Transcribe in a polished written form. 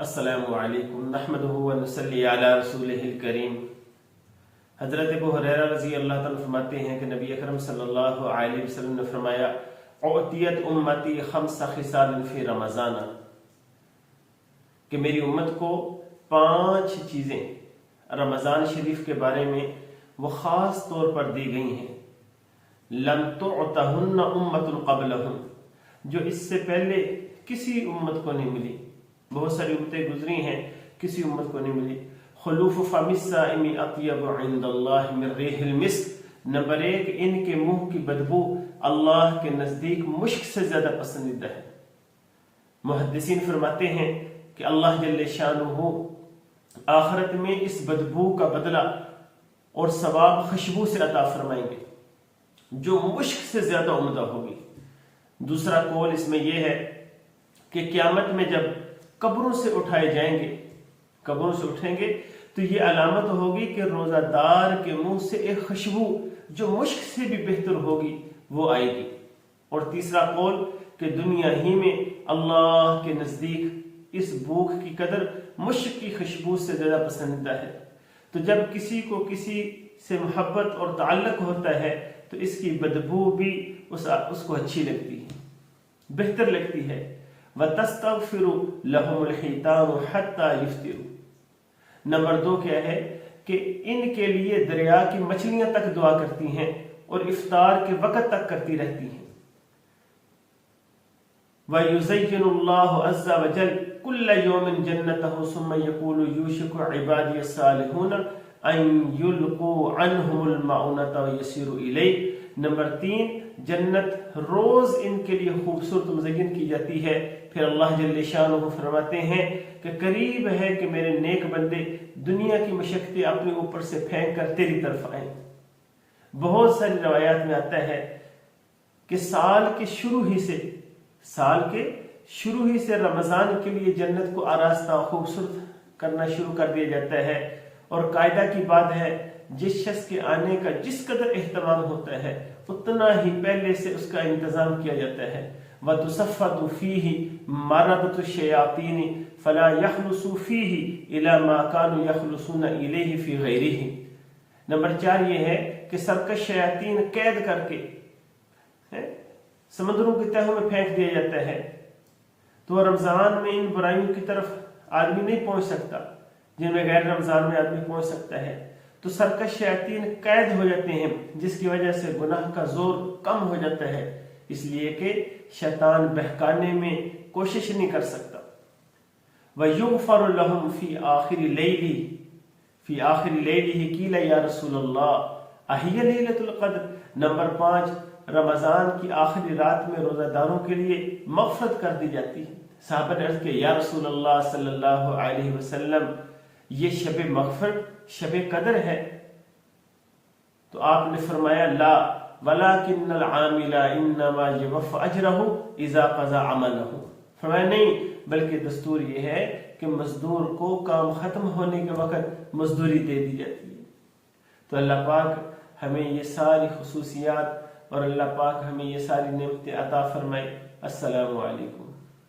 السلام علیکم نحمدہ و نصلی علی رسولہ الکریم۔ حضرت ابو ہریرہ رضی اللہ تعالیٰ فرماتے ہیں کہ نبی اکرم صلی اللہ علیہ وسلم نے فرمایا اعطیت امتی خمس خصال فی رمضان، کہ میری امت کو 5 چیزیں رمضان شریف کے بارے میں وہ خاص طور پر دی گئی ہیں، لم تعطہن امت قبلہم، جو اس سے پہلے کسی امت کو نہیں ملی۔ بہت ساری امتیں گزری ہیں، کسی امت کو نہیں ملی۔ خلوف فم الصائم اطیب عند اللہ من ریح المسک، نمبر 1، ان کے منہ کی بدبو اللہ کے نزدیک مشک سے زیادہ پسندیدہ ہے۔ محدثین فرماتے ہیں کہ اللہ جل شانہ آخرت میں اس بدبو کا بدلہ اور ثواب خوشبو سے عطا فرمائیں گے جو مشک سے زیادہ عمدہ ہوگی۔ دوسرا قول اس میں یہ ہے کہ قیامت میں جب قبروں سے اٹھائے جائیں گے، قبروں سے اٹھیں گے تو یہ علامت ہوگی کہ روزہ دار کے منہ سے ایک خوشبو جو مشک سے بھی بہتر ہوگی وہ آئے گی۔ اور تیسرا قول کہ دنیا ہی میں اللہ کے نزدیک اس بھوک کی قدر مشک کی خوشبو سے زیادہ پسندیدہ ہے۔ تو جب کسی کو کسی سے محبت اور تعلق ہوتا ہے تو اس کی بدبو بھی اس کو اچھی لگتی ہے، بہتر لگتی ہے۔ وَتَسْتَغْفِرُ لَهُمُ الْحِيتَانُ حَتَّى يُفْطِرُوا، نمبر 2 کیا ہے کہ ان کے لیے دریا کی مچھلیاں تک دعا کرتی ہیں اور افطار کے وقت تک کرتی رہتی ہیں۔ وَيُزَيِّنُ اللَّهُ عَزَّ وَجَلَّ كُلَّ يَوْمٍ جَنَّتَهُ ثُمَّ يَقُولُ يُوشِكُ عِبَادِيَ الصَّالِحُونَ أَن يُلْقُوا عَنْهُمُ الْمَعُونَةَ وَيَسِيرُوا إِلَيْهِ، نمبر 3، جنت روز ان کے لیے خوبصورت مزین کی جاتی ہے۔ پھر اللہ جل شانہ فرماتے ہیں کہ قریب ہے کہ میرے نیک بندے دنیا کی مشقتیں اپنے اوپر سے پھینک کر تیری طرف آئیں۔ بہت ساری روایات میں آتا ہے کہ سال کے شروع ہی سے رمضان کے لیے جنت کو آراستہ خوبصورت کرنا شروع کر دیا جاتا ہے، اور قاعدہ کی بات ہے جس شخص کے آنے کا جس قدر اہتمام ہوتا ہے اتنا ہی پہلے سے اس کا انتظام کیا جاتا ہے۔ وَتُصَفَّدُ فِيهِ مَرَضَةُ الشَّيَاطِينِ فَلَا يَخْلُصُ فِيهِ إِلَى مَا كَانُوا يَخْلُصُونَ إِلَيْهِ فِي غَيْرِهِ، نمبر 4 یہ ہے کہ سرکش شیاطین قید کر کے سمندروں کی تہوں میں پھینک دیا جاتا ہے، تو رمضان میں ان برائیوں کی طرف آدمی نہیں پہنچ سکتا جن میں غیر رمضان میں آدمی پہنچ سکتا ہے۔ تو سرکش شیاطین قید ہو جاتے ہیں جس کی وجہ سے گناہ کا زور کم ہو جاتا ہے، اس لیے کہ شیطان بہکانے میں کوشش نہیں کر سکتا۔ وَيُغْفَرُ لَهُمْ فِي آخِرِ لَيْلِهِ قِيلَ يَا رَسُولَ اللَّهِ أَهِيَ لَيْلَةُ الْقَدْرِ، نمبر 5، رمضان کی آخری رات میں روزہ داروں کے لیے مغفرت کر دی جاتی ہے۔ صحابہ نے عرض کیا یا رسول اللہ صلی اللہ علیہ وسلم، یہ شب مغفرت شب قدر ہے؟ تو آپ نے فرمایا لا وَلَكِنَّ الْعَامِلَ إِنَّمَا يُوَفَّى أَجْرَهُ إِذَا قَضَى عَمَلَهُ، فرمایا نہیں، بلکہ دستور یہ ہے کہ مزدور کو کام ختم ہونے کے وقت مزدوری دے دی جاتی ہے۔ تو اللہ پاک ہمیں یہ ساری خصوصیات اور اللہ پاک ہمیں یہ ساری نعمتیں عطا فرمائے۔ السلام علیکم۔